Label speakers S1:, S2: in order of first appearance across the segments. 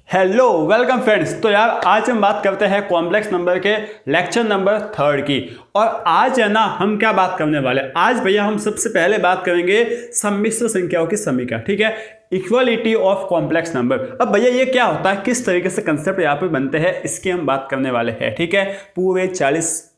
S1: Hello welcome friends. तो यार आज हम बात करते हैं कॉम्प्लेक्स नंबर के लेक्चर नंबर 3 की। और आज है ना हम क्या बात करने वाले हैं, आज भैया हम सबसे पहले बात करेंगे सम्मिश्र संख्याओं की समीकरण, ठीक है, इक्वालिटी ऑफ कॉम्प्लेक्स नंबर। अब भैया ये क्या होता है, किस तरीके से कंसेप्ट यहाँ पे बनते हैं, इसकी हम बात करने वाले हैं, ठीक है। पूरे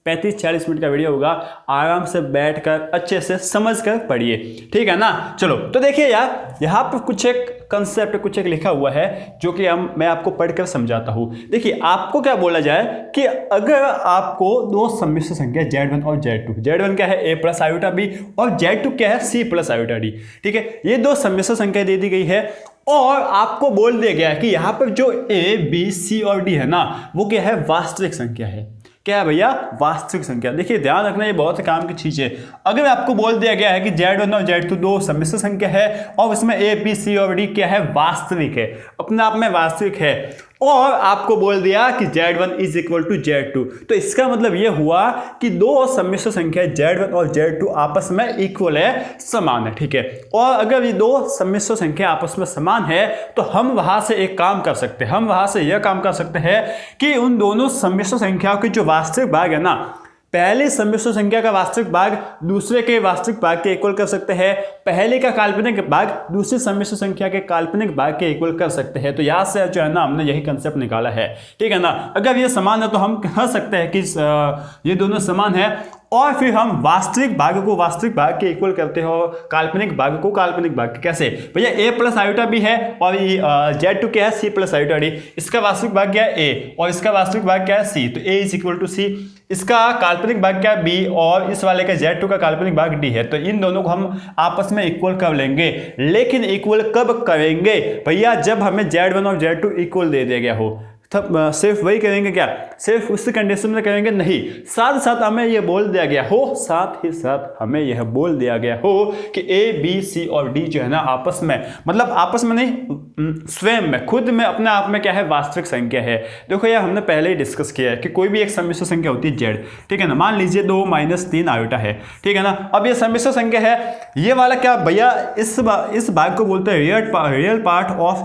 S1: 35-40 मिनट का वीडियो होगा, आराम से बैठकर अच्छे से समझ कर पढ़िए, ठीक है ना। चलो तो देखिए यार, यहाँ पर कुछ एक कंसेप्ट कुछ एक लिखा हुआ है जो कि मैं आपको पढ़कर समझाता हूँ। देखिए आपको क्या बोला जाए कि अगर आपको दो सम्मिश्र संख्या Z1 और Z2, Z1 क्या है A प्लस आयोटा B और Z2 क्या है C प्लस आयोटा D, ठीक है, ये दो सम्मिश्र संख्या दे दी गई है और आपको बोल दिया गया है कि यहाँ पर जो A B C और D है ना, वो क्या है, वास्तविक संख्या है। क्या है भैया, वास्तविक संख्या। देखिए ध्यान रखना, ये बहुत काम की चीज है। अगर आपको बोल दिया गया है कि Z1 और Z2 दो सम्मिश्र संख्या है और उसमें A B C और D क्या है, वास्तविक है, अपने आप में वास्तविक है, और आपको बोल दिया कि Z1 is equal to Z2, तो इसका मतलब ये हुआ कि दो सम्मिश्र संख्या Z1 और Z2 आपस में इक्वल है, समान है, ठीक है। और अगर ये दो सम्मिश्र संख्या आपस में समान है तो हम वहां से एक काम कर सकते हैं, हम वहां से यह काम कर सकते हैं कि उन दोनों सम्मिश्र संख्याओं के जो वास्तविक भाग है ना, पहले सम्मिश्र संख्या का वास्तविक भाग दूसरे के वास्तविक भाग के इक्वल कर सकते हैं, पहले का काल्पनिक भाग दूसरी सम्मिश्र संख्या के काल्पनिक भाग के इक्वल कर सकते हैं। तो यहाँ से जो है ना हमने यही कंसेप्ट निकाला है, ठीक है ना। अगर ये समान है तो हम कह सकते हैं कि ये दोनों समान है, और फिर हम वास्तविक भाग को वास्तविक भाग के इक्वल करते हो, काल्पनिक भाग को काल्पनिक भाग के। कैसे भैया, A प्लस आयोटा B है और ये Z2 क्या है, C प्लस आयोटा D, इसका वास्तविक भाग क्या है A और इसका वास्तविक भाग क्या है C, तो A is equal to C। इसका काल्पनिक भाग क्या है B और इस वाले का Z2 का काल्पनिक भाग D है, तो इन दोनों को हम आपस में इक्वल कर लेंगे। लेकिन इक्वल कब करेंगे भैया, जब हमें Z1 और Z2 इक्वल दे दिया गया हो, तब सिर्फ वही करेंगे क्या, सिर्फ उस कंडीशन में करेंगे नहीं, साथ साथ हमें यह बोल दिया गया हो, साथ ही साथ हमें यह बोल दिया गया हो कि A B C और D जो है ना आपस में, मतलब आपस में नहीं, स्वयं में, खुद में, अपने आप में क्या है, वास्तविक संख्या है। देखो यार हमने पहले ही डिस्कस किया है कि कोई भी एक सम्मिश्र संख्या होती है Z, ठीक है ना। मान लीजिए 2 - 3 आयोटा है, ठीक है ना। अब ये सम्मिश्र संख्या है, ये वाला क्या भैया, इस भाग को बोलते हैं रियल पार्ट ऑफ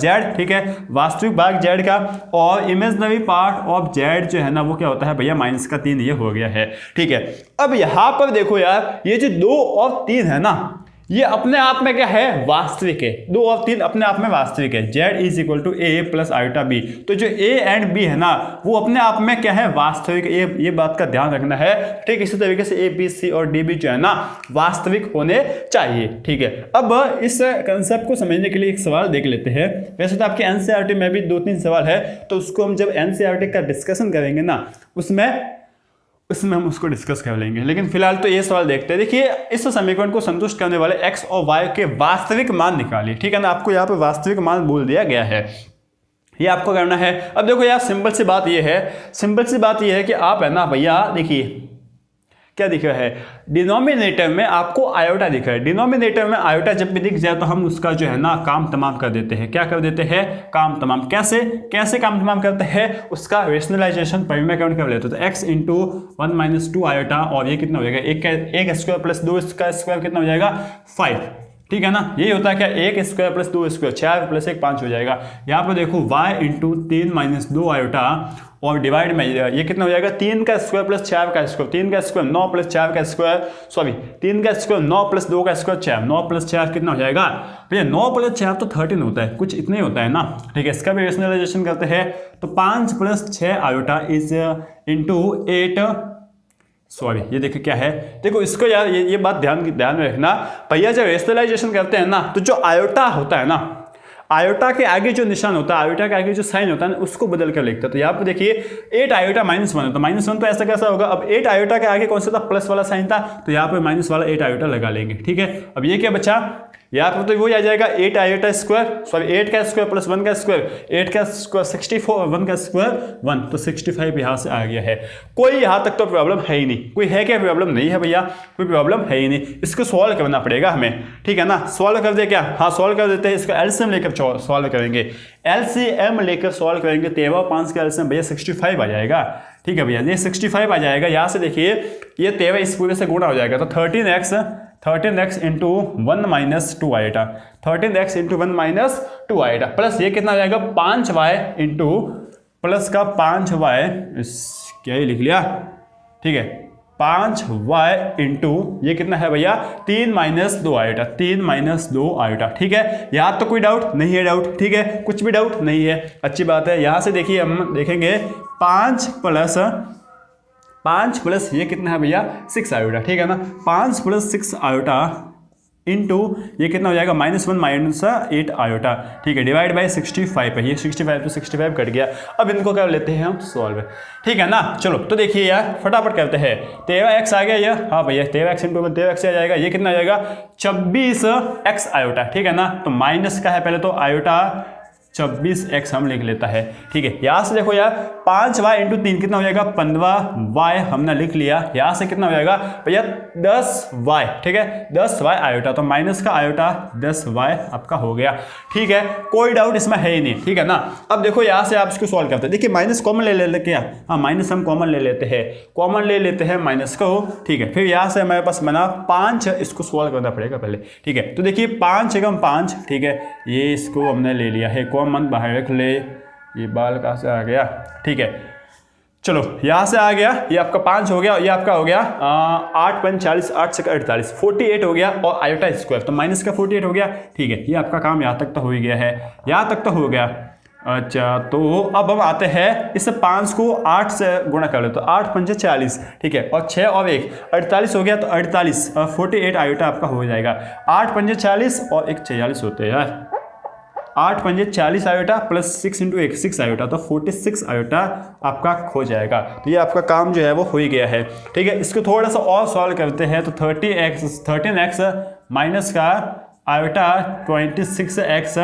S1: Z, ठीक है, वास्तविक भाग Z का, और इमेजिनरी पार्ट ऑफ Z जो है ना वो क्या होता है भैया, -3, ये हो गया है, ठीक है। अब यहां पर देखो यार, ये जो 2 और 3 है ना, ये अपने आप में क्या है, वास्तविक है। 2 और 3 अपने आप में वास्तविक है। Z is equal to A plus iota B, तो जो A एंड B है ना वो अपने आप में क्या है, वास्तविक। ये बात का ध्यान रखना है, ठीक। इसी तरीके से A B C और D भी जो है ना वास्तविक होने चाहिए, ठीक है। अब इस कंसेप्ट को समझने के लिए एक सवाल देख लेते हैं। वैसे तो आपके NCERT में भी 2-3 सवाल है, तो उसको हम जब NCERT का डिस्कशन करेंगे ना उसमें हम उसको डिस्कस कर लेंगे, लेकिन फिलहाल तो ये सवाल देखते हैं। देखिए इस समीकरण को संतुष्ट करने वाले x और y के वास्तविक मान निकालिए, ठीक है ना। आपको यहाँ पे वास्तविक मान बोल दिया गया है, ये आपको करना है। अब देखो यार सिंपल सी बात ये है कि आप है ना भैया, देखिए क्या दिख रहा है, डिनोमिनेटर में आपको आयोटा दिख रहा है। डिनोमिनेटर में आयोटा जब भी दिख जाए तो हम उसका जो है ना काम तमाम कर देते हैं। क्या कर देते हैं, काम तमाम। कैसे काम तमाम करते हैं, उसका रेशनलाइजेशन परिमेयकरण कर लेते हैं। तो x इंटू 1 - 2 आयोटा, और ये कितना हो जाएगा, एक स्क्वायर प्लस 2 का स्क्वायर कितना हो जाएगा, 5, ठीक है ना। यही होता है क्या, 1 स्क्वायर प्लस 2 स्क्वायर, 4 प्लस 1 5 हो जाएगा। यहाँ पर देखो y इंटू 3 - 2 आयोटा और डिवाइड में ये कितना हो जाएगा, 3 का स्क्वायर प्लस 4 का स्क्वायर, 3 का स्क्वायर 9 प्लस 4 का स्क्वायर, 3 का स्क्वायर 9 प्लस 2 का स्क्वायर 4, 9 प्लस 4 कितना हो जाएगा भैया, 9 प्लस 4 तो 13 होता है, कुछ इतना ही होता है ना, ठीक है। इसका भी रेशनलाइजेशन करते हैं, तो 5 प्लस 6 आयोटा इज इंटू 8, ये देखिए क्या है, देखो इसको यार ये बात ध्यान में रखना भैया, जब रेशनलाइजेशन करते हैं ना तो जो आयोटा होता है ना, आयोटा के आगे जो निशान होता है, आयोटा के आगे जो साइन होता है ना, उसको बदल कर लिखता है। तो यहाँ पे देखिए 8 आयोटा -1 है, तो -1 तो ऐसा कैसा होगा, अब 8 आयोटा के आगे कौन सा था, प्लस वाला साइन था, तो यहाँ पे माइनस वाला 8 आयोटा लगा लेंगे, ठीक है। अब ये क्या बचा, यहाँ पर तो वही आ जाएगा 8 आयोटा स्क्वायर, 8 का स्क्वायर प्लस 1 का स्क्वायर, 8 का स्क्वायर 64, 1 का स्क्वायर 1, तो 65 यहाँ से आ गया है। कोई यहाँ तक तो प्रॉब्लम है ही नहीं, कोई है क्या प्रॉब्लम, नहीं है भैया, कोई प्रॉब्लम है ही नहीं। इसको सॉल्व करना पड़ेगा हमें, ठीक है ना। सॉल्व कर दे क्या, हाँ सॉल्व कर देते हैं। इसका एलसीएम लेकर सॉल्व करेंगे, एलसीएम लेकर सॉल्व करेंगे, 13 और 5 का एलसीएम भैया 65 आ जाएगा, ठीक है भैया। ये 65 आ जाएगा। यहाँ से देखिए ये 13 इस पूरे से गुणा हो जाएगा, तो 13x 13x into 1 minus 2 iota, 13x into 1 minus 2 iota, plus ये कितना हो जाएगा 5y इंटू प्लस का 5y, क्या ही लिख लिया, ठीक है, 5y इंटू ये कितना है भैया 3 माइनस 2 आइटा, 3 माइनस 2 आइटा, ठीक है। यहाँ तो कोई डाउट नहीं है, डाउट ठीक है, कुछ भी डाउट नहीं है, अच्छी बात है। यहाँ से देखिए हम देखेंगे 5 प्लस ये कितना है भैया 6 आयोटा, ठीक है ना, 5 प्लस 6 आयोटा इंटू ये कितना हो जाएगा -1 माइनस 8 आयोटा, ठीक है, डिवाइड बाय 65 है, ये 65 तो 65 कट गया। अब इनको कर लेते हैं हम सॉल्व, ठीक है ना। चलो तो देखिए यार फटाफट करते हैं, 13x आ गया ये, हाँ भैया 13x इंटू 13x आ जाएगा, ये कितना आ जाएगा 26x आयोटा, ठीक है ना। तो माइनस का है पहले तो आयोटा 26x हम लिख लेता है, ठीक है। यहाँ से देखो यार 5y इंटू 3 कितना हो जाएगा 15y हमने लिख लिया। यहाँ से कितना हो जाएगा भैया 10y, ठीक है, 10y आयोटा, तो माइनस का आयोटा 10y आपका हो गया, ठीक है, कोई डाउट इसमें है ही नहीं, ठीक है ना। अब देखो यहाँ से आप इसको सॉल्व करते हैं, देखिए माइनस कॉमन ले लेते क्या, हाँ माइनस हम कॉमन ले लेते हैं, कॉमन ले लेते हैं माइनस को, ठीक है। फिर यहाँ से हमारे पास बना 5, इसको सॉल्व करना पड़ेगा पहले, ठीक है। तो देखिए 5 एकम 5, ठीक है, ये इसको हमने ले लिया है, कॉमन बाहर रख ले, ये बाल कहाँ से आ गया, ठीक है। चलो यहाँ से आ गया, ये आपका 5 हो गया, ये आपका हो गया 8 5 40, 8 से 48, 48 हो गया, और आयोटा स्क्वायर तो माइनस का 48 हो गया, ठीक है। ये आपका काम यहाँ तक तो हो ही गया है, यहाँ तक तो हो गया। अच्छा तो अब हम आते हैं इस 5 को 8 से गुणा कर ले, तो 8 5 40, ठीक है, और 6 और 1 48 हो गया, तो 48 48 आयोटा आपका हो जाएगा। 8 5 40 और 1 46 होते हैं यार, 8 5 40 आयोटा प्लस 6 इंटू 1 6 आयोटा, तो 46 आयोटा आपका खो जाएगा। तो ये आपका काम जो है वो हो ही गया है, ठीक है। इसको थोड़ा सा और सॉल्व करते हैं, तो 13x माइनस का आयोटा 26x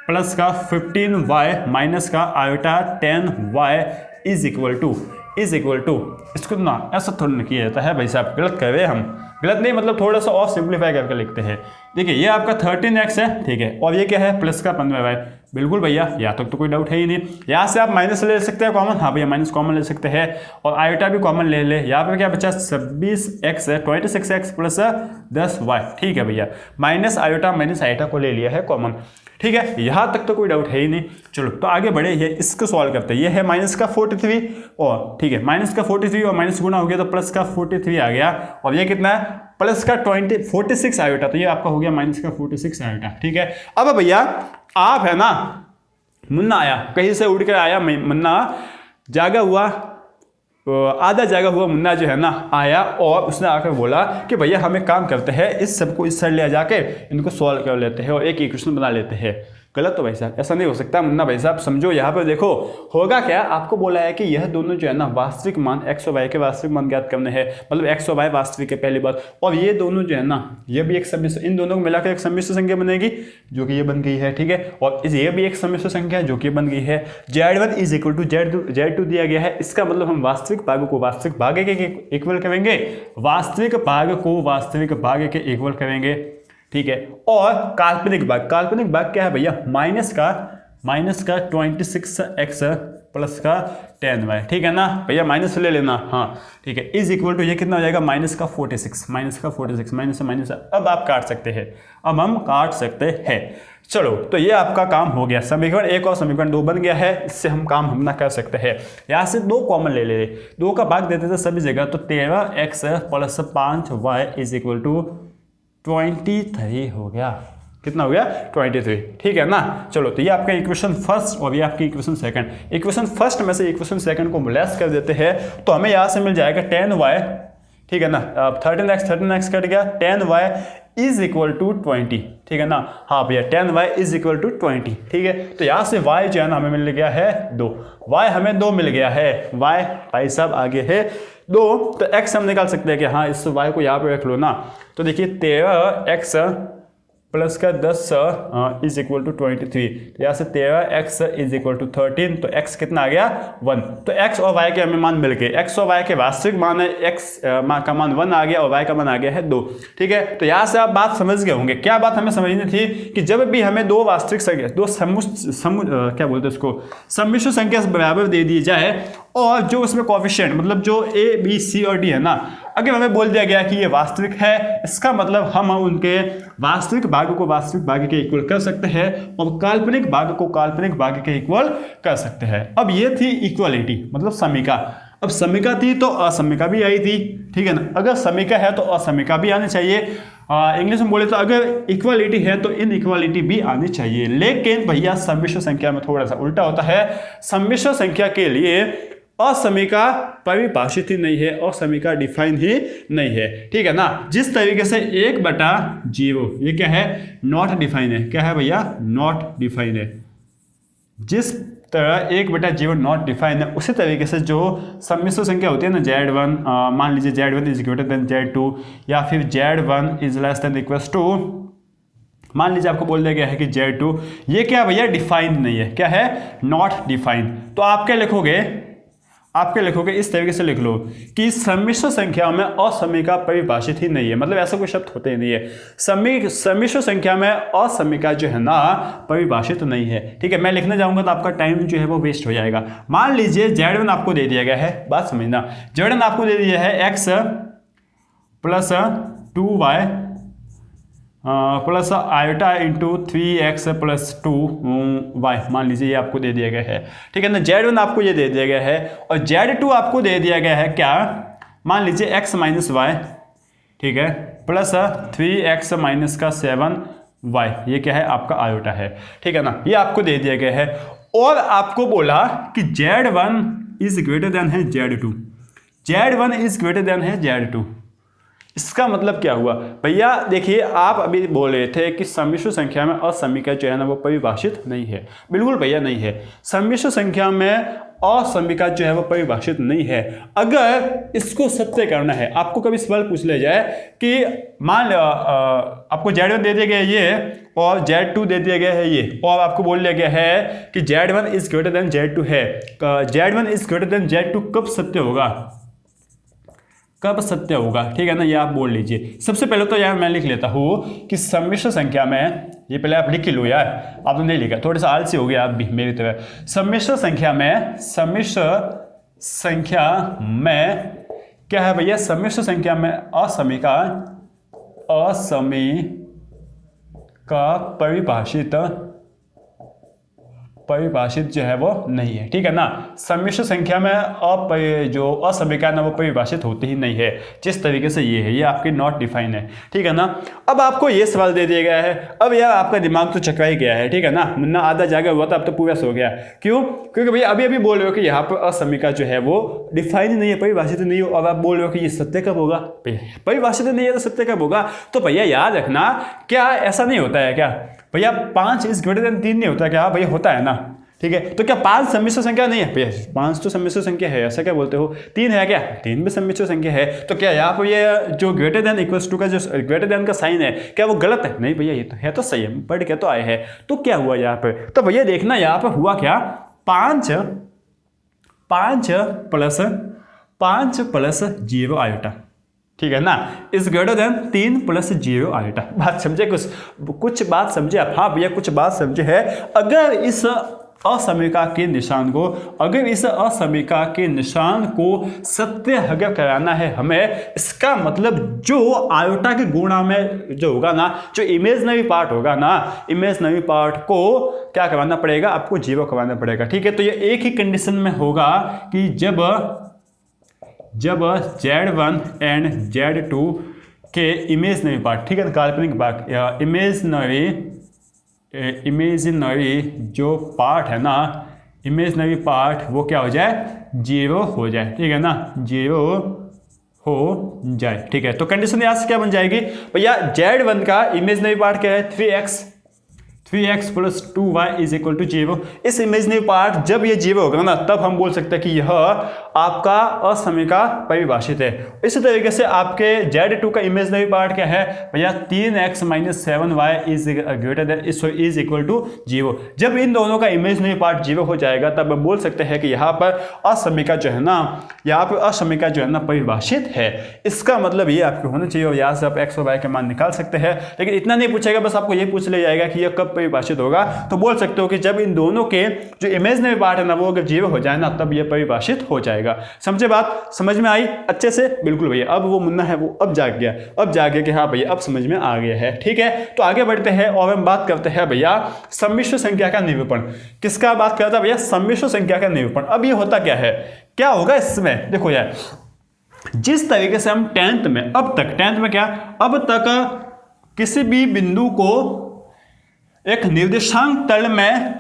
S1: प्लस का 15y माइनस का iota 10y is equal to इसको ना ऐसा थोड़ा ना किया जाता है भाई साहब, गलत कर रहे हैं हम, गलत नहीं मतलब थोड़ा सा और सिंप्लीफाई करके लिखते हैं। देखिए ये आपका 13x है, ठीक है, और ये क्या है प्लस का 15y, बिल्कुल भैया यहाँ तक तो कोई डाउट है ही नहीं। यहाँ से आप माइनस ले सकते हैं कॉमन, हाँ भैया माइनस कॉमन ले सकते हैं, और आयोटा भी कॉमन ले ले। यहाँ पे क्या बचा 26x है, 26x प्लस 10y, ठीक है भैया, माइनस आयोटा को ले लिया है कॉमन, ठीक है, यहाँ तक तो कोई डाउट है ही नहीं। चलो तो आगे बढ़े, ये इसको सॉल्व करते हैं। ये है माइनस का 43 और ठीक है माइनस का 43 और माइनस गुना हो गया तो प्लस का 43 आ गया, और ये कितना है प्लस का 46 आयोटा, तो ये आपका हो गया माइनस का 46 आयोटा, ठीक है। अब भैया आप है ना, मुन्ना आया कहीं से उड़ कर आया, मुन्ना जागा हुआ, आधा जागा हुआ मुन्ना जो है ना आया, और उसने आकर बोला कि भैया हम एक काम करते हैं, इस सबको इस साइड ले जाके इनको सॉल्व कर लेते हैं और एक इक्वेशन बना लेते हैं। गलत तो भाई साहब ऐसा नहीं हो सकता मुन्ना भाई साहब, समझो यहाँ पर देखो होगा क्या, आपको बोला है कि यह दोनों जो है ना वास्तविक मान x और y के वास्तविक मान ज्ञात करने हैं, मतलब x और y वास्तविक है पहली बात, और ये दोनों जो है ना ये भी एक सम्मिश्र, इन दोनों को मिलाकर एक सम्मिश्र संख्या बनेगी जो कि ये बन गई है, ठीक है, और ये भी एक सम्मिश्र संख्या है जो कि बन गई है। Z1 is equal to Z2 दिया गया है, इसका मतलब हम वास्तविक भाग को वास्तविक भाग के इक्वल करेंगे, वास्तविक भाग को वास्तविक भाग के इक्वल करेंगे, ठीक है। और काल्पनिक भाग क्या है भैया माइनस का 26x प्लस का 10y, ठीक है ना भैया, माइनस ले लेना, हाँ ठीक है, इज इक्वल टू ये कितना हो जाएगा माइनस का 46 माइनस से माइनस। अब आप काट सकते हैं, अब हम काट सकते हैं। चलो तो ये आपका काम हो गया, समीकरण 1 और समीकरण 2 बन गया है, इससे हम काम हम ना कर सकते हैं। यहाँ से 2 कॉमन ले ले, 2 का भाग देते थे सभी जगह, तो 13x plus 5y is equal to 23 हो गया, कितना हो गया 23, ठीक है ना। चलो तो ये आपका इक्वेशन फर्स्ट और ये आपकी इक्वेशन सेकंड, इक्वेशन फर्स्ट में से इक्वेशन सेकंड को लेस कर देते हैं, तो हमें यहाँ से मिल जाएगा 10y, ठीक है ना, 13x कट गया, 10y इज इक्वल टू 20, ठीक है ना, हाँ भैया 10y इज इक्वल टू 20, ठीक है। तो यहाँ से y जो है ना हमें मिल गया है 2, y हमें 2 मिल गया है, y भाई साहब आगे है 2, तो x हम निकाल सकते हैं कि हाँ इस y को यहाँ पे रख लो ना, तो देखिए 13x प्लस का 10 इज इक्वल टू 23, यहाँ से 13x इज इक्वल टू 13, तो x कितना आ गया 1, तो x और y के हमें मान मिल गए, x और y के वास्तविक मान है, x का मान 1 आ गया और y का मान आ गया है 2, ठीक है। तो यहाँ से आप बात समझ गए होंगे, क्या बात हमें समझनी थी कि जब भी हमें 2 वास्तविक संख्या, 2 क्या बोलते हैं उसको, सम्मिश्र संख्या से बराबर दे दी जाए, और जो उसमें कोएफिशिएंट मतलब जो a b c और d है ना, अगर हमें बोल दिया गया कि ये वास्तविक है, इसका मतलब हम उनके वास्तविक भाग को वास्तविक भाग के इक्वल कर सकते हैं और काल्पनिक भाग को काल्पनिक भाग के इक्वल कर सकते हैं। अब ये थी इक्वलिटी मतलब समीका। अब समीका थी तो असमीका भी आई थी, ठीक है ना। अगर समीका है तो असमीका भी आनी चाहिए। इंग्लिश में बोले तो अगर इक्वालिटी है तो इनइक्वालिटी भी आनी चाहिए। लेकिन भैया सम्मिश्र संख्या में थोड़ा सा उल्टा होता है। सम्मिश्र संख्या के लिए असमीका परिभाषित ही नहीं है और समीका डिफाइन ही नहीं है, ठीक है ना। जिस तरीके से 1/0 ये क्या है, नॉट डिफाइन है। क्या है भैया, नॉट डिफाइन है। जिस तरह 1/0 नॉट डिफाइन है, उसी तरीके से जो सम्मिश्र संख्या होती है ना, Z1 मान लीजिए Z1 is greater then Z2 या फिर Z1 is less than equals to, मान लीजिए आपको बोल दिया गया है कि Z2, ये क्या भैया डिफाइंड नहीं है। क्या है, नॉट डिफाइंड। तो आप क्या लिखोगे, आपके लिखोगे इस तरीके से लिख लो कि सम्मिश्र संख्या में असमीका परिभाषित ही नहीं है, मतलब ऐसा कोई शब्द होते ही नहीं है। सम्मिश्र संख्या में असमीका जो है ना परिभाषित नहीं है, ठीक है। मैं लिखने जाऊंगा तो आपका टाइम जो है वो वेस्ट हो जाएगा। मान लीजिए Z1 आपको दे दिया गया है, बात समझना, Z1 आपको दे दिया है x plus 2y plus iota into 3x plus 2y, मान लीजिए ये आपको दे दिया गया है, ठीक है ना। Z1 आपको ये दे दिया गया है और Z2 आपको दे दिया गया है क्या, मान लीजिए x माइनस वाई, ठीक है, प्लस 3x माइनस का 7y, ये क्या है आपका आयोटा है, ठीक है ना। ये आपको दे दिया गया है और आपको बोला कि Z1 इज ग्रेटर देन है Z2, Z1 is greater then है Z2। इसका मतलब क्या हुआ भैया, देखिए आप अभी बोल रहे थे कि सम्मिश्र संख्या में असमीका जो है ना वो परिभाषित नहीं है। बिल्कुल भैया नहीं है। सम्मिश्र संख्या में असमीका जो है वो परिभाषित नहीं है। अगर इसको सत्य करना है, आपको कभी सवाल पूछ लिया जाए कि मान लो आपको Z1 दे दिया गया है ये और Z2 दे दिया गया है ये, और आपको बोल दिया गया है कि Z1 is greater then Z2 है। Z1 is greater then Z2 कब सत्य होगा, कब सत्य होगा, ठीक है ना। ये आप बोल लीजिए। सबसे पहले तो यार मैं लिख लेता हूँ कि सम्मिश्र संख्या में, ये पहले आप लिख लो यार, आप तो नहीं लिखा, थोड़ा सा आलसी हो गया आप भी मेरी तरह। सम्मिश्र संख्या में, सम्मिश्र संख्या में क्या है भैया, सम्मिश्र संख्या में असमीका परिभाषित जो है वो नहीं है, ठीक है ना। सम्मिश्र संख्या में जो असमीका ना वो परिभाषित होती ही नहीं है, जिस तरीके से ये है, ये आपकी नॉट डिफाइन है, ठीक है ना। अब आपको ये सवाल दे दिया गया है, अब यार आपका दिमाग तो चकरा ही गया है, ठीक है ना। मुन्ना आधा जागा हुआ था, अब तो पूरा सो गया। क्यों, क्योंकि भैया अभी अभी बोल रहे हो कि यहाँ पर असमीका जो है वो डिफाइन नहीं है, परिभाषित नहीं हो, और आप बोल रहे हो कि ये सत्य कब होगा, परिभाषित नहीं है तो सत्य कब होगा। तो भैया याद रखना, क्या ऐसा नहीं होता है क्या भैया, 5 इज ग्रेटर देन 3 नहीं होता क्या, हाँ भैया होता है ना, ठीक है। तो क्या 5 सम्मिश्र संख्या नहीं है भैया, 5 तो सम्मिश्र संख्या है, ऐसा क्या बोलते हो। 3 है क्या, 3 भी सम्मिश्र संख्या है। तो क्या यहाँ पर ये जो ग्रेटर देन इक्वल्स टू का जो ग्रेटर देन का साइन है, क्या वो गलत है, नहीं भैया ये तो है, तो सही है, पढ़ के तो आए हैं। तो क्या हुआ यहाँ पर, तो भैया देखना यहाँ पर हुआ क्या, 5 प्लस 0 आयोटा, ठीक है ना, is greater then 3 plus 0 iota. बात समझे, कुछ बात समझे आप, हाँ भैया कुछ बात समझे है। अगर इस असमीका के निशान को, सत्य अगर कराना है हमें, इसका मतलब जो आयोटा के गुणा में जो होगा ना, जो इमेजनरी पार्ट होगा ना, इमेजनरी पार्ट को क्या करवाना पड़ेगा, आपको 0 करवाना पड़ेगा, ठीक है। तो ये एक ही कंडीशन में होगा कि जब Z1 एंड Z2 के इमेजनरी पार्ट, ठीक है, काल्पनिक पार्ट, इमेजिनरी जो पार्ट है ना, इमेजिनरी पार्ट वो क्या हो जाए, 0 हो जाए, ठीक है ना, 0 हो जाए, ठीक है। तो कंडीशन यहाँ से क्या बन जाएगी भैया, Z1 का इमेजिनरी पार्ट क्या है, 3x plus 2y is equal to 0। इस इमेजिनरी पार्ट जब ये 0 होगा ना, तब हम बोल सकते हैं कि यह आपका असमीका परिभाषित है। इसी तरीके से आपके Z2 का इमेजिनरी पार्ट क्या है भैया, 3x minus 7y is greater than is equal to 0। जब इन दोनों का इमेजिनरी पार्ट 0 हो जाएगा, तब हम बोल सकते हैं कि यहाँ पर असमीका जो है ना, यहाँ पर असमीका जो है ना परिभाषित है। इसका मतलब ये आपको होना चाहिए, और यहाँ से आप x और y के मान निकाल सकते हैं। लेकिन इतना नहीं पूछेगा, बस आपको ये पूछ लिया जाएगा कि यह कब परिभाषित होगा। तो बोल सकते हो कि जब इन दोनों के जो इमेजिनरी पार्ट है ना वो अगर 0 हो जाए ना तब ये परिभाषित हो जाएगा। समझे बात? समझ में आई अच्छे से? बिल्कुल भैया। अब वो मुन्ना है वो अब जाग गया कि हाँ भैया अब समझ में आ गया है। ठीक है, तो आगे बढ़ते हैं और हम बात करते हैं भैया सम्मिश्र संख्या का निरूपण। किसका बात करता है भैया? सम्मिश्र संख्या का निरूपण। अब ये होता क्या है, क्या होगा इसमें? देखो यार, जिस तरीके से हम 10th में अब तक किसी भी बिंदु को एक निर्देशांक तल में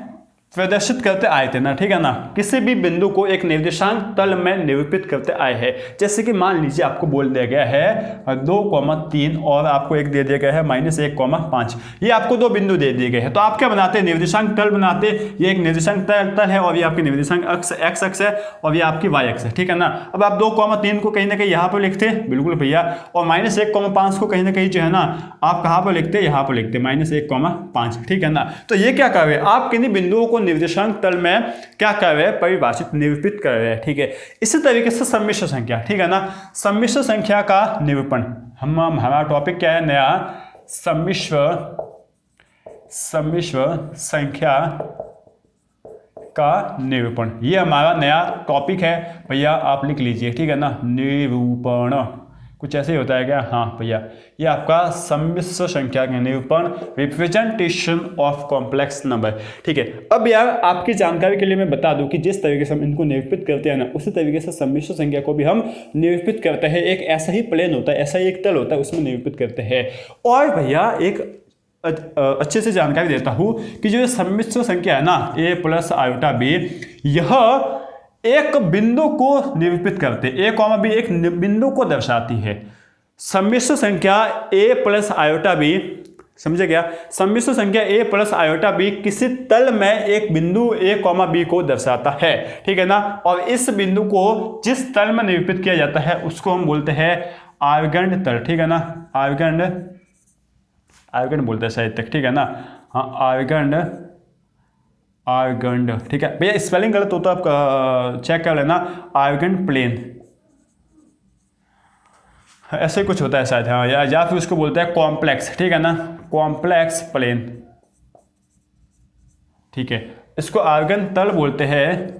S1: प्रदर्शित करते आए थे ना, ठीक है ना, किसी भी बिंदु को एक निर्देशांक तल में निरूपित करते आए हैं। जैसे कि मान लीजिए आपको बोल दिया गया है 2,3 और आपको एक दे दिया गया है -1,5। ये आपको दो बिंदु दे दिए गए हैं, तो आप क्या बनाते हैं? निर्देशांक तल बनाते। ये एक निर्देशांक तल है और ये आपकी निर्देशांक अक्ष x अक्ष है और ये आपकी y अक्ष है, ठीक है ना। अब आप 2,3 को कहीं ना कहीं यहाँ पर लिखते हैं, बिल्कुल भैया, और -1,5 को कहीं ना कहीं जो है ना आप कहाँ पर लिखते हैं? यहाँ पर लिखते हैं -1,5, ठीक है ना। तो ये क्या कर रहे हैं? आप किन्हीं बिंदुओं को निर्देशांक तल में क्या कर रहे हैं? परिभाषित, निरूपित कर रहे हैं, ठीक है। इसी तरीके से सम्मिश्र संख्या, ठीक है ना, सम्मिश्र संख्या का निरूपण। हमारा टॉपिक क्या है नया? सम्मिश्र संख्या का निरूपण। ये हमारा नया टॉपिक है भैया, आप लिख लीजिए, ठीक है ना। निरूपण कुछ ऐसे ही होता है क्या? हाँ भैया, ये आपका सम्मिश्र संख्या का निरूपण, रिप्रेजेंटेशन ऑफ कॉम्प्लेक्स नंबर, ठीक है। अब यार आपकी जानकारी के लिए मैं बता दूं कि जिस तरीके से हम इनको निरूपित करते हैं ना उसी तरीके से सम्मिश्र संख्या को भी हम निरूपित करते हैं। एक ऐसा ही प्लेन होता है, ऐसा ही एक तल होता है, उसमें निरूपित करते हैं। और भैया एक अच्छे से जानकारी देता हूं कि जो सम्मिश्र संख्या है ना a + i b, यह एक बिंदु को निरूपित करते, a, b एक बिंदु को दर्शाती है। सम्मिश्र संख्या a + i b, समझे क्या? सम्मिश्र संख्या a + i b किसी तल में एक बिंदु a, b को दर्शाता है, ठीक है ना। और इस बिंदु को जिस तल में निरूपित किया जाता है उसको हम बोलते हैं आर्गन तल, ठीक है ना। आर्गन बोलते हैं शायद तक, ठीक है ना। हाँ, आर्गन, ठीक है भैया। स्पेलिंग गलत हो तो आप चेक कर लेना। आर्गन प्लेन ऐसे कुछ होता है शायद, हाँ, या फिर उसको बोलते हैं कॉम्प्लेक्स, ठीक है ना, कॉम्प्लेक्स प्लेन, ठीक है। इसको आर्गन तल बोलते हैं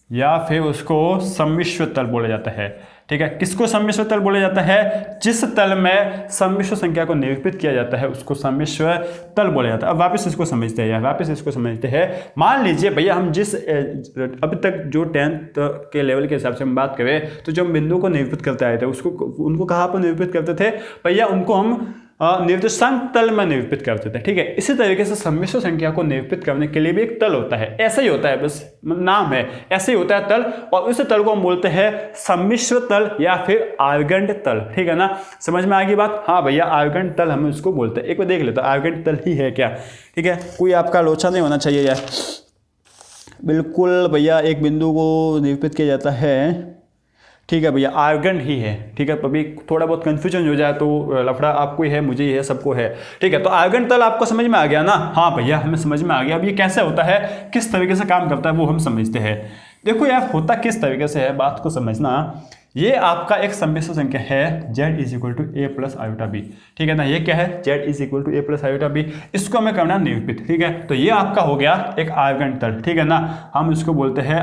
S1: या फिर उसको सम्मिश्र तल बोला जाता है, ठीक है। किसको सम्मिश्र तल बोला जाता है? जिस तल में सम्मिश्र संख्या को निरूपित किया जाता है उसको सम्मिश्र तल बोला जाता है। अब वापस इसको समझते हैं यार, मान लीजिए भैया हम जिस अभी तक जो 10th के लेवल के हिसाब से हम बात करें तो जो हम बिंदु को निरूपित करते आए थे उनको कहाँ पर निरूपित करते थे भैया? उनको हम निर्देशांक तल में निरूपित करते थे, ठीक है। इसी तरीके से सम्मिश्र संख्या को निरूपित करने के लिए भी एक तल होता है, ऐसा ही होता है, बस नाम है, ऐसे ही होता है तल, और उस तल को हम बोलते हैं सम्मिश्र तल या फिर आर्गन तल, ठीक है ना। समझ में आ गई बात? हाँ भैया, आर्गन तल हम उसको बोलते हैं। एक बार देख लेते हैं आर्गन तल ही है क्या, ठीक है। कोई आपका लोचा नहीं होना चाहिए यार, बिल्कुल भैया। एक बिंदु को निरूपित किया जाता है, ठीक है भैया, आर्गन ही है, ठीक है। अभी थोड़ा बहुत कंफ्यूजन हो जाए तो लफड़ा आपको ही है, मुझे ही है, सबको है, ठीक है। तो आर्गन तल आपको समझ में आ गया ना? हाँ भैया, हमें समझ में आ गया। अब ये कैसे होता है, किस तरीके से काम करता है वो हम समझते हैं। देखो यार, होता किस तरीके से है, बात को समझना। ये आपका एक सम्मिश्र संख्या है z = a + i b, ठीक है ना। ये क्या है? z = a + i b। इसको हमें करना निरूपित, ठीक है। तो ये आपका हो गया एक आर्गन तल, ठीक है ना। हम इसको बोलते हैं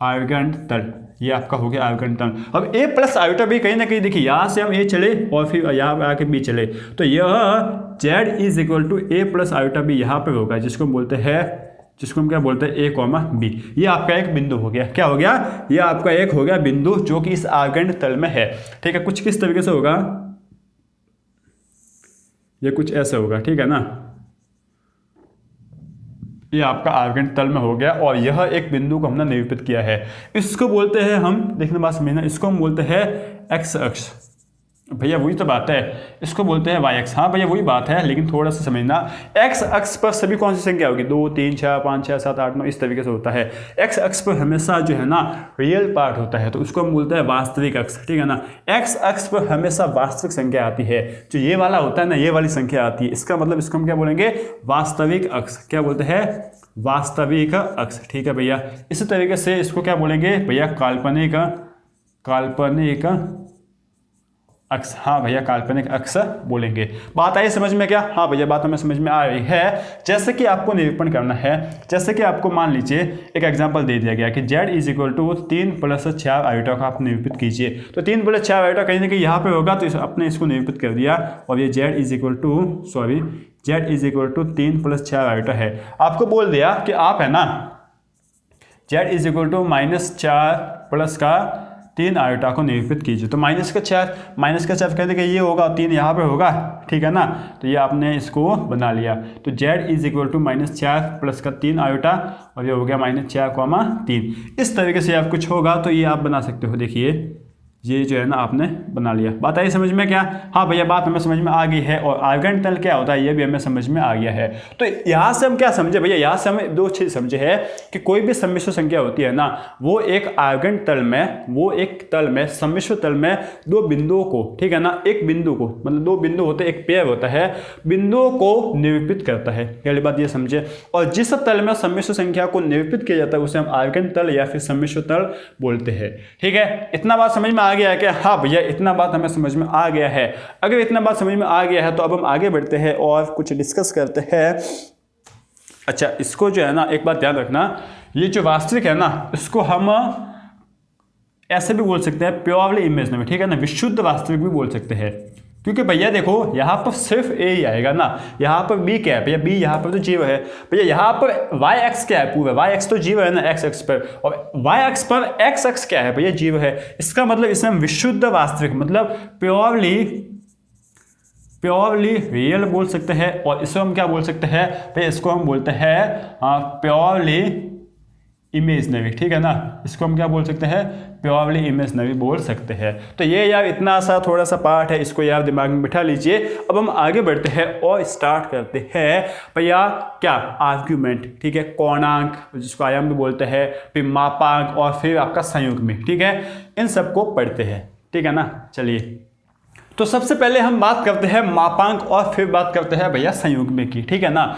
S1: आर्गन तल, ये आपका हो गया आर्गन तल। अब a + i b, कहीं ना कहीं देखिए यहाँ से हम a चले और फिर यहाँ पे आके b चले, तो यह z = a + i b यहाँ पे होगा, जिसको हम क्या बोलते हैं a, b। ये आपका एक बिंदु हो गया। क्या हो गया? ये आपका एक हो गया बिंदु जो कि इस आर्गन तल में है, ठीक है। कुछ किस तरीके से होगा? ये कुछ ऐसे होगा, ठीक है ना। ये आपका आर्गन तल में हो गया और यह एक बिंदु को हमने निरूपित किया है। इसको बोलते हैं हम, देखने बात समझना, इसको हम बोलते हैं x अक्ष। भैया वही तो बात है, इसको बोलते हैं y अक्ष। हाँ भैया वही बात है, लेकिन थोड़ा सा समझना। x अक्ष पर सभी कौन सी संख्या होगी? 2, 3, 4, 5, 6, 7, 8, 9 इस तरीके से होता है। x अक्ष पर हमेशा जो है ना रियल पार्ट होता है, तो उसको हम बोलते हैं वास्तविक अक्ष, ठीक है ना। x अक्ष पर हमेशा वास्तविक संख्या आती है, जो ये वाला होता है ना, ये वाली संख्या आती है। इसका मतलब इसको हम क्या बोलेंगे? वास्तविक अक्ष। क्या बोलते हैं? वास्तविक अक्ष, ठीक है भैया। इसी तरीके से इसको क्या बोलेंगे भैया? काल्पनिक अक्ष, हाँ भैया काल्पनिक अक्ष बोलेंगे। बात आई समझ में क्या? हाँ भैया बात हमें समझ में आ रही है। जैसे कि आपको निरूपण करना है, जैसे कि आपको मान लीजिए एक एग्जांपल दे दिया गया कि z is equal to 3 + 6 iota का आप निरूपित कीजिए। तो 3 + 6 आयोटा कहीं ना कहीं यहाँ पे होगा, तो आपने इसको निरूपित कर दिया और ये z is equal to 3 + 6 iota है। आपको बोल दिया कि आप है ना z is equal to -4 plus का 3 आयोटा को निरूपित कीजिए। तो -4 कहते कि ये होगा, 3 यहाँ पे होगा, ठीक है ना। तो ये आपने इसको बना लिया। तो z is equal to -4 plus का 3 आयोटा और ये हो गया -4,3। इस तरीके से आप कुछ होगा तो ये आप बना सकते हो। देखिए ये जो है ना आपने बना लिया। बात आई समझ में क्या? हाँ भैया बात हमें समझ में आ गई है। और आर्गन तल क्या होता है ये भी हमें समझ में आ गया है। तो यहाँ से हम क्या समझे भैया? यहाँ से हमें दो चीज़ समझे है कि कोई भी सम्मिश्र संख्या होती है ना, वो एक आर्गन तल में सम्मिश्र तल में दो बिंदुओं को, ठीक है ना, एक बिंदु को, मतलब दो बिंदु होते हैं, एक पेयर होता है, बिंदुओं को निरूपित करता है। पहली बात ये समझे। और जिस तल में सम्मिश्र संख्या को निरूपित किया जाता है उसे हम आर्गन तल या फिर सम्मिश्र तल बोलते हैं। ठीक है, इतना बात समझ में आ गया है क्या? हाँ भैया इतना बात हमें समझ में आ गया है। अगर इतना बात समझ में आ गया है तो अब हम आगे बढ़ते हैं और कुछ डिस्कस करते हैं। अच्छा, इसको जो है ना एक बात ध्यान रखना, ये जो वास्तविक है ना इसको हम ऐसे भी बोल सकते हैं प्योरली इमेजिनरी, ठीक है ना, विशुद्ध वास्तविक भी बोल सकते हैं। क्योंकि भैया देखो यहाँ पर सिर्फ ए ही आएगा ना, यहाँ पर बी क्या है भैया? बी यहाँ पर तो जीरो है भैया। यहाँ पर वाई एक्स क्या है? पूरा वाई एक्स तो जीरो है ना एक्स एक्स पर, और वाई एक्स पर एक्स एक्स क्या है भैया? जीरो है। इसका मतलब इसे हम विशुद्ध वास्तविक मतलब प्योरली रियल बोल सकते हैं। और इसको हम क्या बोल सकते हैं भैया? इसको हम बोलते हैं प्योरली इमेजनरी, ठीक है ना। इसको हम क्या बोल सकते हैं? प्योरली इमेजनरी बोल सकते हैं। तो ये यार इतना सा थोड़ा सा पार्ट है, इसको यार दिमाग में बिठा लीजिए। अब हम आगे बढ़ते हैं और स्टार्ट करते हैं भैया क्या? आर्ग्यूमेंट, ठीक है, कोणांक जिसको आयाम भी बोलते हैं, फिर मापांक और फिर आपका संयुग्मी, ठीक है, इन सबको पढ़ते हैं, ठीक है ना। चलिए, तो सबसे पहले हम बात करते हैं मापांक और फिर बात करते हैं भैया संयुग्मी की, ठीक है ना।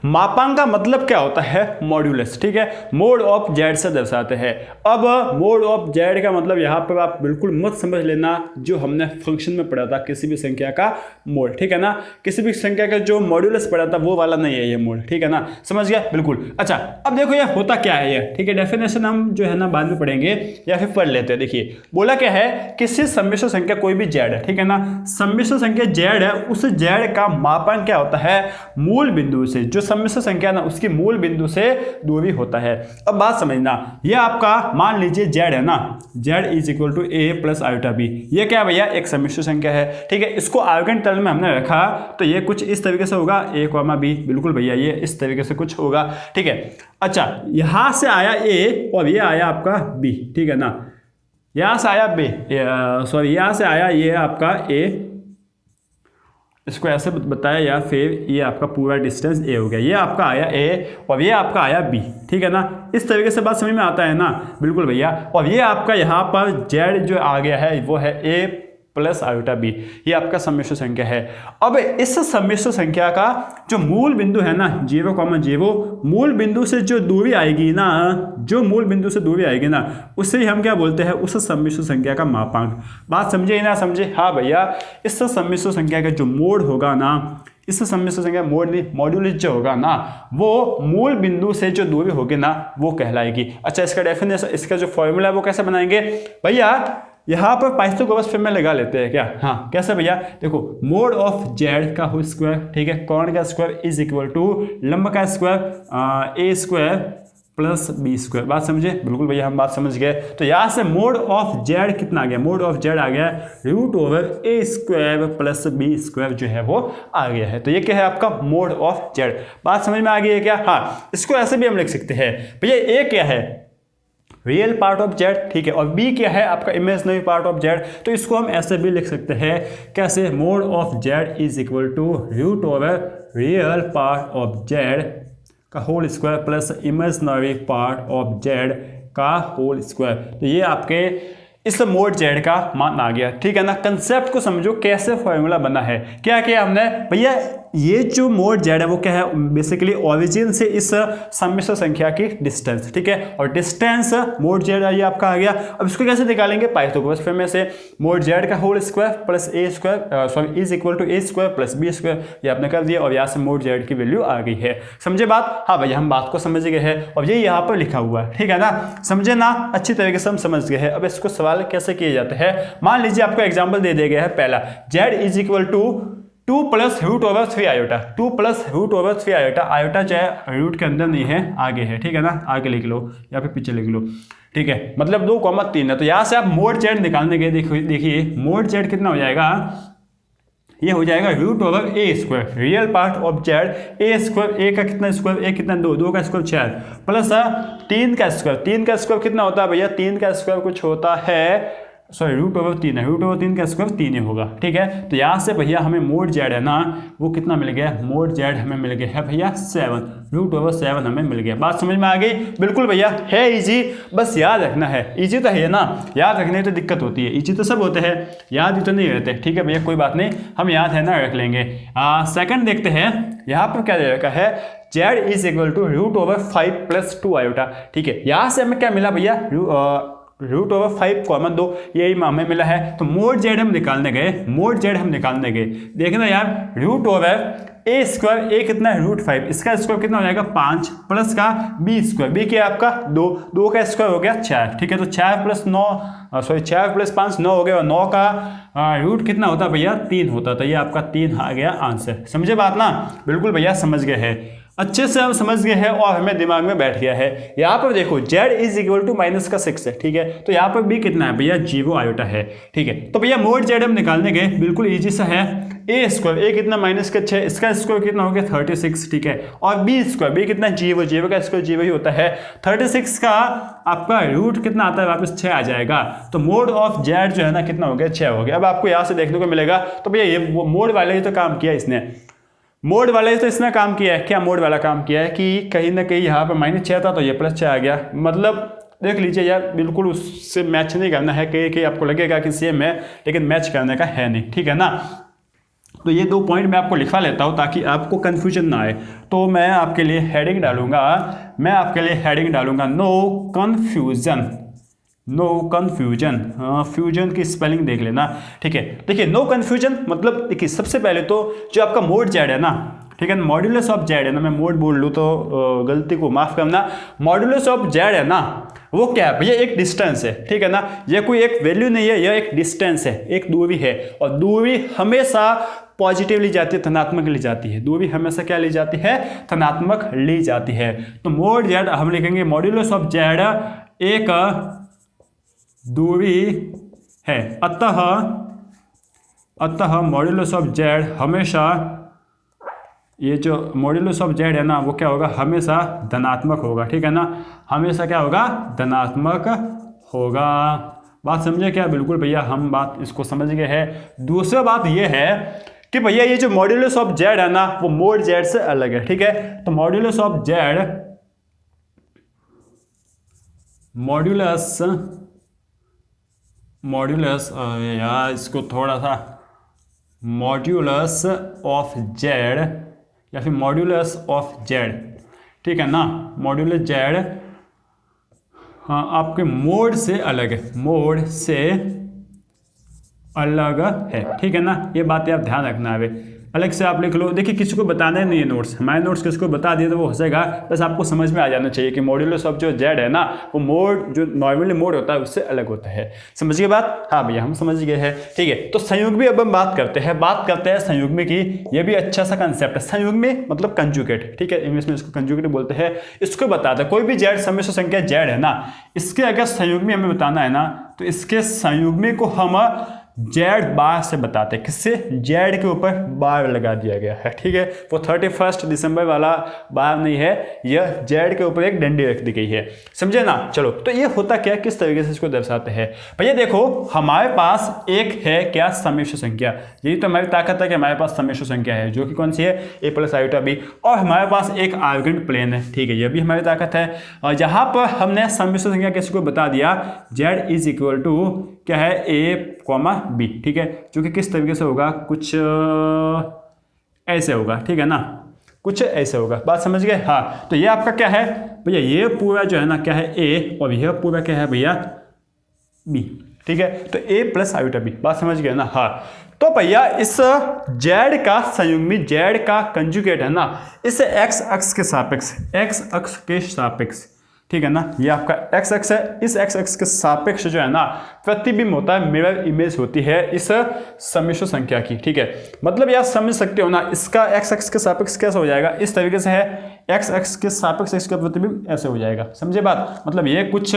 S1: मापांक का मतलब क्या होता है? मॉड्यूलस, ठीक है, मोड ऑफ जेड से दर्शाते हैं। अब मोड ऑफ जेड का मतलब यहाँ पर आप बिल्कुल मत समझ लेना जो हमने फंक्शन में पढ़ा था किसी भी संख्या का मोड, ठीक है ना। किसी भी संख्या का जो मॉड्यूलस पढ़ा था वो वाला नहीं है ये मोड, ठीक है ना, समझ गया बिल्कुल। अच्छा, अब देखो ये होता क्या है ये, ठीक है, डेफिनेशन हम जो है ना बाद में पढ़ेंगे या फिर पढ़ लेते हैं। देखिए बोला क्या है, किसी सम्मिश्र संख्या कोई भी जेड है, ठीक है ना, सम्मिश्र संख्या जेड है, उस जेड का मापांक क्या होता है? मूल बिंदु से, जो सम्मिश्र संख्या ना उसकी मूल बिंदु से दूरी होता है। अब बात समझना, ये आपका मान लीजिए z है ना, z is equal to a plus iota b। ये क्या भैया? एक सम्मिश्र संख्या है, ठीक है। इसको आर्गन तल में हमने रखा तो ये कुछ इस तरीके से होगा a, b, बिल्कुल भैया ये इस तरीके से कुछ होगा, ठीक है। अच्छा, यहां से आया a और ये आया आपका b, ठीक है ना, यहां से आया b, सॉरी यहां से आया ये आपका a, इसको ऐसे बताया, या फिर ये आपका पूरा डिस्टेंस a हो गया, ये आपका आया a और ये आपका आया b, ठीक है ना। इस तरीके से बात समझ में आता है ना, बिल्कुल भैया। और ये आपका यहाँ पर z जो आ गया है वो है a प्लस आयोटा b, ये आपका सम्मिश्र संख्या है। अब इस सम्मिश्र संख्या का जो मूल बिंदु है ना 0,0, मूल बिंदु से जो दूरी आएगी ना, जो मूल बिंदु से दूरी आएगी ना, उसे ही हम क्या बोलते हैं? उस सम्मिश्र संख्या का मापांक। बात समझे ना समझे? हाँ भैया, इस सम्मिश्र संख्या का जो मोड होगा ना, इस सम्मिश्र संख्या मोड नहीं मॉड्यूलस जो होगा ना, वो मूल बिंदु से जो दूरी होगी ना वो कहलाएगी। अच्छा, इसका डेफिनेशन, इसका जो फॉर्मूला है वो कैसे बनाएंगे भैया? यहाँ पर पाइथागोरस फिर में लगा लेते हैं क्या? हाँ, कैसे भैया? देखो, मोड ऑफ जेड का होल स्क्वायर, ठीक है, कौन का स्क्वायर इज इक्वल टू लंब का स्क्वायर ए स्क्वायर प्लस बी स्क्वायर। बात समझे? बिल्कुल भैया हम बात समझ गए। तो यहाँ से मोड ऑफ जेड कितना आ गया? मोड ऑफ जेड आ गया √a² प्लस b² जो है वो आ गया है। तो ये क्या है आपका? Mode of Z. बात समझ में आ गई है क्या? हाँ, इसको ऐसे भी हम लिख सकते हैं भैया, ए क्या है? रियल पार्ट ऑफ जेड, ठीक है, और बी क्या है? आपका इमेजिनरी पार्ट ऑफ जेड। तो इसको हम ऐसे भी लिख सकते हैं, कैसे? Mod of z is equal to real part of z का whole square plus imaginary part of z का होल स्क्वायर। तो ये आपके इस मोड जेड का मान आ गया, ठीक है ना। कंसेप्ट को समझो कैसे फॉर्मूला बना है। क्या किया हमने भैया? ये जो मोड जेड है वो क्या है, बेसिकली ओरिजिन से इस सम्मिश्र संख्या की डिस्टेंस, ठीक है। और डिस्टेंस मोड जेड ये आपका आ गया। अब इसको कैसे निकालेंगे, पाइथागोरस थ्योरम में से मोड जेड का whole square plus A square sorry is equal to A square plus B square, ये आपने कर दिया और यहाँ से मोड जेड की वैल्यू आ गई है। समझे बात? हाँ भैया हम बात को समझ गए हैं और ये यहाँ पर लिखा हुआ है, ठीक है ना, समझे ना, अच्छी तरीके से हम समझ गए हैं। अब इसको सवाल कैसे किए जाते हैं, मान लीजिए आपको एग्जाम्पल दे दिया गया है पहला, Z is equal to 2 plus root over 3 iota, 2 plus root over 3 iota, iota चाहे रूट के अंदर नहीं है आगे है, ठीक है ना, आगे लिख लो या फिर पीछे लिख लो, ठीक है, मतलब 2,3 है। तो यहाँ से आप मोड जेड निकालने के देखिए मोड जेड कितना हो जाएगा, ये हो जाएगा root over a square, real part of z a square, a का कितना स्क्वायर, ए कितना 2, 2 का स्क्वायर 4 प्लस 3 का स्क्वायर, 3 का स्क्वायर कितना होता है भैया, 3 का स्क्वायर कुछ होता है, सॉरी रूट ओवर 3 है, रूट ओवर 3 का स्क्वायर 3 ही होगा, ठीक है। तो यहाँ से भैया हमें मोड जेड है ना वो कितना मिल गया, मोड जेड हमें मिल गया है भैया 7, रूट ओवर 7 हमें मिल गया। बात समझ में आ गई? बिल्कुल भैया है इजी, बस याद रखना है, इजी तो है ना, याद रखने में तो दिक्कत होती है, इजी तो सब होते हैं, याद भी तो नहीं रहते, ठीक है भैया कोई बात नहीं, हम याद है ना रख लेंगे। सेकंड देखते हैं, यहाँ पर क्या दे रखा है, Z is equal to root over 5 plus 2 iota, ठीक है। यहाँ से हमें क्या मिला भैया, रूट ओवर 5 कॉमन 2, यही हमें मिला है। तो मोड जेड हम निकालने गए, मोड जेड हम निकालने गए, देखना यार रूट ओवर ए स्क्वायर, ए कितना है रूट 5, इसका स्क्वायर कितना हो जाएगा 5 प्लस का बी स्क्वायर, बी क्या आपका 2, 2 का स्क्वायर हो गया 4, ठीक है। तो 4 प्लस 9 सॉरी 4 प्लस 5 9 हो गया और 9 का रूट कितना होता है भैया 3 होता, तो ये आपका 3 आ गया आंसर। समझे बात ना? बिल्कुल भैया समझ गए हैं, अच्छे से हम समझ गए हैं और हमें दिमाग में बैठ गया है। यहाँ पर देखो Z is equal to minus का 6 है, ठीक है। तो यहाँ पर बी कितना है भैया 0 आयोटा है, ठीक है। तो भैया मोड जेड हम निकालने गए, बिल्कुल इजी सा है, ए स्क्वायर, ए कितना माइनस का 6, इसका स्क्वायर कितना हो गया 36, ठीक है। और बी स्क्वायर, बी कितना 0, 0 का स्क्वायर 0 ही होता है, 36 का आपका रूट कितना आता है वापस 6 आ जाएगा। तो मोड ऑफ जेड जो है ना कितना हो गया 6 हो गया। अब आपको यहाँ से देखने को मिलेगा, तो भैया ये मोड वाले ही तो काम किया इसने, मोड वाले तो इसने काम किया है, क्या मोड वाला काम किया है कि कहीं ना कहीं यहाँ पर -6 था तो ये +6 आ गया, मतलब देख लीजिए यार बिल्कुल उससे मैच नहीं करना है, कहीं आपको लगेगा कि सेम है लेकिन मैच करने का है नहीं, ठीक है ना। तो ये 2 पॉइंट मैं आपको लिखवा लेता हूँ ताकि आपको कन्फ्यूजन ना आए। तो मैं आपके लिए हेडिंग डालूंगा, no confusion, no confusion, fusion की स्पेलिंग देख लेना, ठीक है। देखिए नो कन्फ्यूजन मतलब देखिए सबसे पहले तो जो आपका मोड जेड है ना, ठीक है, मॉड्यूलस ऑफ जेड है ना, मैं मोड बोल लूँ तो गलती को माफ करना, मॉड्यूलस ऑफ जेड है ना वो क्या है भैया एक डिस्टेंस है, ठीक है ना, ये कोई एक वैल्यू नहीं है, यह एक डिस्टेंस है, एक दूरी है, और दूरी हमेशा पॉजिटिव ली जाती है, धनात्मक ली जाती है, दूरी हमेशा क्या ली जाती है, धनात्मक ली जाती है। तो मोड जेड हम लिखेंगे मॉड्यूलस ऑफ जेड एक दूरी है, अतः मॉड्यूलस ऑफ जेड हमेशा, ये जो मॉड्यूलस ऑफ जेड है ना वो क्या होगा हमेशा धनात्मक होगा, ठीक है ना, हमेशा क्या होगा धनात्मक होगा। बात समझे क्या? बिल्कुल भैया हम बात इसको समझ गए हैं। दूसरा बात ये है कि भैया ये जो मॉड्यूलस ऑफ जेड है ना वो मोड जेड से अलग है, ठीक है। तो मॉड्यूलस ऑफ जेड, मॉड्यूलस यार इसको थोड़ा सा, मॉड्यूलस ऑफ जेड या फिर मॉड्यूलस ऑफ जेड, ठीक है ना, मॉड्यूलस जेड हाँ आपके मोड से अलग है, मोड से अलग है, ठीक है ना, ये बातें आप ध्यान रखना है, अलग से आप लिख लो। देखिए किसी को बताना ही नहीं है नोट्स, हमारे नोट्स किसी को बता दिए तो वो हंसेगा, बस आपको समझ में आ जाना चाहिए कि मॉड्यूलस ऑफ जो जेड है ना वो मोड जो नॉर्मली मोड होता है उससे अलग होता है। समझ गए बात? हाँ भैया हम समझ गए हैं, ठीक है। तो संयुग्मी अब हम बात करते हैं संयुग्मी की, ये भी अच्छा सा कंसेप्ट है। संयुग्मी मतलब कंजुगेट, ठीक है, इंग्लिश में इसको कंजुगेट बोलते हैं। इसको बताते हैं कोई भी जेड सम्मिश्र संख्या जेड है ना, इसके अगर संयुग्मी हमें बताना है ना तो इसके संयुग्मी को हम जेड बार से बताते हैं, किससे, जेड के ऊपर बार लगा दिया गया है, ठीक है। वो 31 दिसंबर वाला बार नहीं है, यह जेड के ऊपर एक डंडी रख दी गई है, समझे ना। चलो तो ये होता क्या, किस तरीके से इसको दर्शाते हैं भैया, देखो हमारे पास एक है क्या सम्मिश्र संख्या, यही तो हमारी ताकत है कि हमारे पास सम्मिश्र संख्या है जो कि कौन सी है a प्लस आयोटा b, और हमारे पास एक आर्गेंट प्लेन है, ठीक है, यह भी हमारी ताकत है। और यहाँ पर हमने सम्मिश्र संख्या किसी को बता दिया जेड इज इक्वल टू क्या है a, b, ठीक है, जो कि किस तरीके से होगा, कुछ ऐसे होगा, ठीक है ना, कुछ ऐसे होगा, बात समझ गए। हाँ, तो ये आपका क्या है भैया, ये पूरा जो है ना क्या है ए, और यह पूरा क्या है भैया बी, ठीक है। तो ए प्लस आयोटा बी, बात समझ गए ना। हाँ, तो भैया इस जेड का संयुग्मी, जेड का कंजुगेट है ना, इस एक्स अक्ष के सापेक्ष, एक्स अक्ष के सापेक्ष, ठीक है ना, ये आपका एक्स अक्ष है, इस एक्स अक्ष के सापेक्ष जो है ना प्रतिबिंब होता है, मिरर इमेज होती है इस सम्मिश्र संख्या की, ठीक है। मतलब यार समझ सकते हो ना, इसका एक्स अक्ष के सापेक्ष कैसे हो जाएगा, इस तरीके से है, एक्स अक्ष के सापेक्ष इसका प्रतिबिंब ऐसे हो जाएगा, समझे बात, मतलब ये कुछ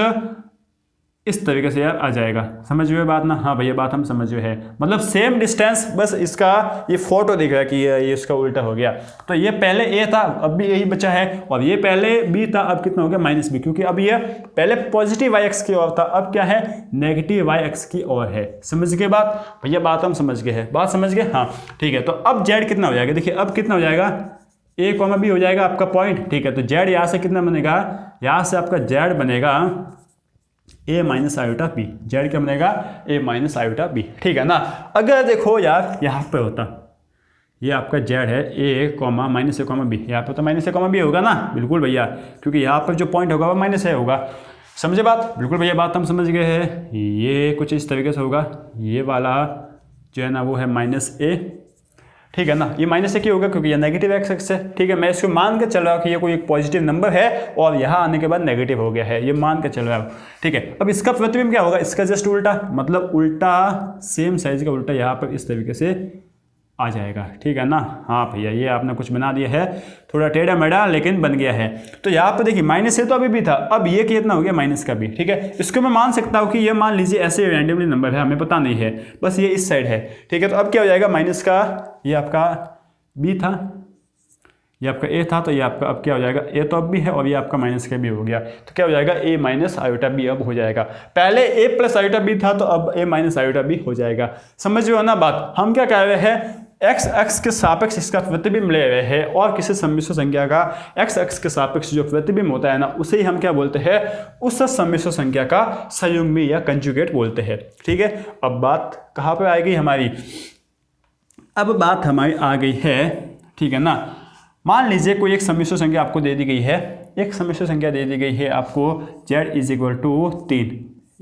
S1: इस तरीके से यार आ जाएगा, समझ हुए बात ना। हाँ भैया बात हम समझ हुए है, मतलब सेम डिस्टेंस, बस इसका ये फोटो दिख रहा है कि ये इसका उल्टा हो गया। तो ये पहले ए था, अब भी यही बचा है, और ये पहले बी था, अब कितना हो गया माइनस बी, क्योंकि अब ये पहले पॉजिटिव वाई एक्स की ओर था, अब क्या है नेगेटिव वाई एक्स की ओर है। समझ गए बात भैया, बात हम समझ गए हैं, बात समझ गए। हाँ ठीक है, तो अब जेड कितना हो जाएगा, देखिए अब कितना हो जाएगा, ए कॉमा बी हो जाएगा आपका पॉइंट, ठीक है। तो जेड यहाँ से कितना बनेगा, यहाँ से आपका जेड बनेगा ए माइनस आयोटा बी, जेड क्या बनेगा ए माइनस आयोटा बी, ठीक है ना। अगर देखो यार यहाँ पे होता, ये आपका जेड है ए कॉमा माइनस ए कॉमा बी, यहाँ पे तो माइनस ए कॉमा बी होगा ना, बिल्कुल भैया, क्योंकि यहाँ पर जो पॉइंट होगा वो माइनस ए होगा, समझे बात, बिल्कुल भैया बात हम समझ गए हैं। ये कुछ इस तरीके से होगा, ये वाला जो है ना वो है माइनस ए, ठीक है ना, ये माइनस से क्यों होगा, क्योंकि ये नेगेटिव एक्स एक्स है, ठीक है। मैं इसको मान के चल रहा हूँ कि ये कोई एक पॉजिटिव नंबर है और यहाँ आने के बाद नेगेटिव हो गया है, ये मान के चल रहा हूँ, ठीक है। अब इसका प्रतिबिंब क्या होगा, इसका जस्ट उल्टा, मतलब उल्टा सेम साइज का उल्टा यहाँ पर इस तरीके से आ जाएगा, ठीक है ना। हाँ भैया ये आपने कुछ बना दिया है, थोड़ा टेढ़ा मेढ़ा लेकिन बन गया है। तो यहाँ पर देखिए माइनस है तो अभी भी था, अब ये कितना हो गया माइनस का भी, ठीक है। इसको मैं मान सकता हूँ कि ये मान लीजिए ऐसे रैंडमली नंबर है, हमें पता नहीं है, बस ये इस साइड है, ठीक है। तो अब क्या हो जाएगा माइनस का, ये आपका बी था, ये आपका ए था, तो ये आपका अब क्या हो जाएगा, ए तो अब भी है और ये आपका माइनस का भी हो गया, तो क्या हो जाएगा ए माइनस आयोटा बी अब हो जाएगा। पहले ए प्लस आयोटा बी था, तो अब ए माइनस आयोटा बी हो जाएगा, समझ रहे हो ना बात। हम क्या कह रहे हैं, एक्स अक्ष के सापेक्ष इसका प्रतिबिंब ले रहे हैं, और किसी सम्मिश्र संख्या का एक्स अक्ष के सापेक्ष जो प्रतिबिंब होता है ना, उसे ही हम क्या बोलते हैं, उस सम्मिश्र संख्या का संयुग्मी या कंजुगेट बोलते हैं, ठीक है। अब बात कहाँ पे आएगी हमारी, अब बात हमारी आ गई है, ठीक है ना। मान लीजिए कोई एक सम्मिश्र संख्या आपको दे दी गई है, एक सम्मिश्र संख्या दे दी गई है आपको z इज इक्वल टू 3,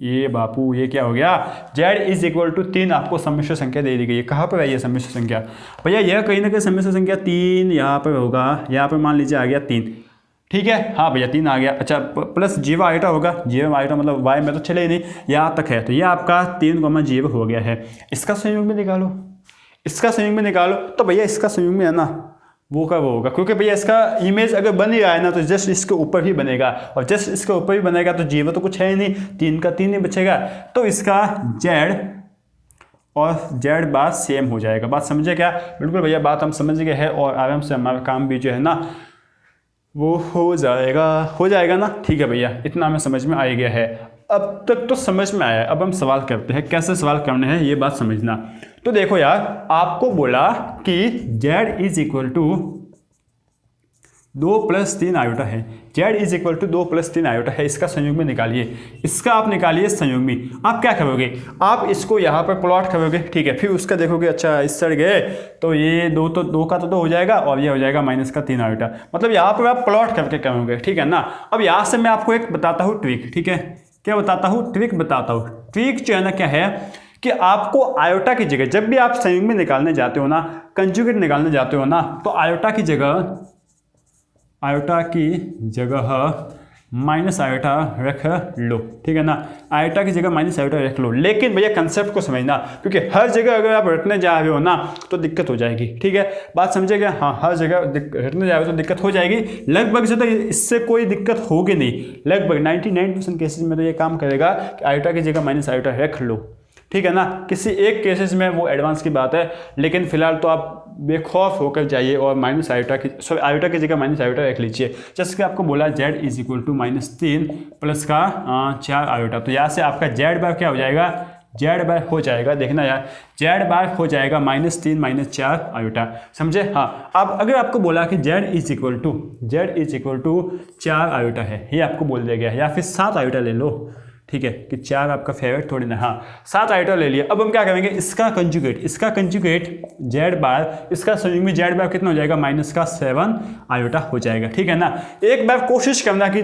S1: ये बापू ये क्या हो गया, z इज इक्वल टू 3 आपको सम्मिश्र संख्या दे दी गई है। कहाँ पर है ये सम्मिश्र संख्या भैया, यह कहीं ना कहीं सम्मिश्र संख्या 3 यहाँ पर होगा, यहाँ पर मान लीजिए आ गया 3, ठीक है। हाँ भैया 3 आ गया, अच्छा प्लस जीवा आइटा होगा, जीवा आइटा मतलब वाई में तो चले ही नहीं, यहाँ तक है, तो ये आपका 3 जीवा हो गया है। इसका संयुग्म में निकालो, इसका संयुग्म में निकालो, तो भैया इसका संयुग्म में है ना वो का वो होगा, क्योंकि भैया इसका इमेज अगर बन ही रहा है ना तो जस्ट इसके ऊपर ही बनेगा, और जस्ट इसके ऊपर ही बनेगा तो जीवा तो कुछ है ही नहीं, 3 का 3 ही बचेगा, तो इसका जेड और जेड बार सेम हो जाएगा। बात समझे क्या, बिल्कुल भैया बात हम समझ गए हैं, और आराम से हमारा काम भी जो है ना वो हो जाएगा ना, ठीक है भैया, इतना हमें समझ में आ गया है। अब तक तो समझ में आया है, अब हम सवाल करते हैं, कैसे सवाल करने हैं ये बात समझना। तो देखो यार, आपको बोला कि z is equal to 2 + 3 iota है, z is equal to 2 + 3 iota है, इसका संयुग्मी निकालिए, इसका आप निकालिए संयुग्मी। आप क्या करोगे, आप इसको यहाँ पर प्लॉट करोगे, ठीक है, फिर उसका देखोगे, अच्छा इस साइड गए तो ये 2 का 2 हो जाएगा, और ये हो जाएगा -3 आयोटा, मतलब यहाँ पर आप प्लॉट करके करोगे, ठीक है ना। अब यहाँ से मैं आपको एक बताता हूँ ट्रिक, ठीक है, क्या बताता हूँ, ट्रिक बताता हूँ। ट्रिक जो है ना क्या है कि आपको आयोटा की जगह, जब भी आप संयुग्मी निकालने जाते हो ना, कंजुगेट निकालने जाते हो ना, तो आयोटा की जगह माइनस आयोटा रख लो, ठीक है ना, आयोटा की जगह माइनस आयोटा रख लो। लेकिन भैया कंसेप्ट को समझना, क्योंकि हर जगह अगर आप रटने जा रहे हो ना तो दिक्कत हो जाएगी, ठीक है, बात समझे क्या। हाँ, हर जगह रटने जा रहे हो तो दिक्कत हो जाएगी, लगभग से तो इससे कोई दिक्कत होगी नहीं, लगभग 99% केसेस में तो ये काम करेगा कि आयोटा की जगह माइनस आयोटा रख लो, ठीक है ना। किसी एक केसेस में वो एडवांस की बात है, लेकिन फिलहाल तो आप बेखौफ होकर जाइए और माइनस आयोटा की जगह माइनस आयोटा रख लीजिए। जैसे कि आपको बोला z is equal to -3 plus का 4 आयोटा, तो यहाँ से आपका z बार क्या हो जाएगा, z बार हो जाएगा, देखना यार, z बार हो जाएगा -3 -4 आयोटा, समझे। हाँ, अब अगर आपको बोला कि z is equal to 4 iota है, ये आपको बोल दिया गया है, या फिर 7 आयोटा ले लो, ठीक है कि 4 आपका फेवरेट थोड़ी ना, हाँ 7 आयोटा ले लिया। अब हम क्या करेंगे, इसका कंजुगेट z बार, इसका संयुग्मी z बार कितना हो जाएगा, -7 आयोटा हो जाएगा, ठीक है ना। एक बार कोशिश करना कि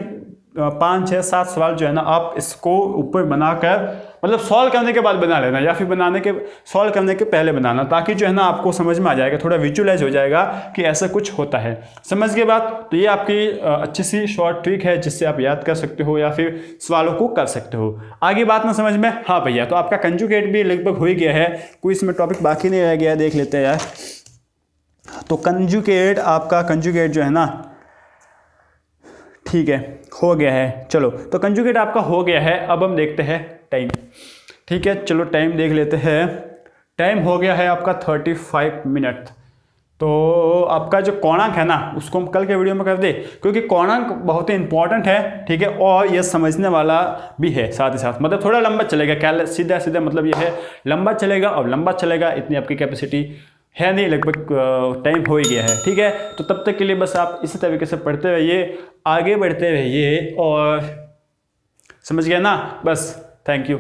S1: 5, 6, 7 सवाल जो है ना आप इसको ऊपर बनाकर मतलब सॉल्व करने के बाद बना लेना, या फिर सॉल्व करने के पहले बनाना, ताकि जो है ना आपको समझ में आ जाएगा, थोड़ा विजुअलाइज हो जाएगा कि ऐसा कुछ होता है। समझ गए बात। तो ये आपकी अच्छी सी शॉर्ट ट्रिक है जिससे आप याद कर सकते हो या फिर सवालों को कर सकते हो। आगे बात ना समझ में, हाँ भैया तो आपका कंजुगेट भी लगभग हो ही गया है, कोई इसमें टॉपिक बाकी नहीं रह गया, देख लेते हैं यार। तो आपका कंजुगेट जो है ना, ठीक है हो गया है। चलो तो कंजुगेट आपका हो गया है। अब हम देखते हैं टाइम, ठीक है चलो टाइम देख लेते हैं। टाइम हो गया है आपका 35 मिनट। तो आपका जो कोणांक है ना उसको हम कल के वीडियो में कर दे, क्योंकि कोणांक बहुत ही इंपॉर्टेंट है, ठीक है, और ये समझने वाला भी है साथ ही साथ, मतलब थोड़ा लंबा चलेगा, क्या सीधा मतलब ये है लंबा चलेगा, और लंबा चलेगा इतनी आपकी कैपेसिटी है नहीं, लगभग टाइम हो ही गया है, ठीक है। तो तब तक के लिए बस आप इसी तरीके से पढ़ते रहिए, आगे बढ़ते रहिए, और समझ गया ना, बस थैंक यू।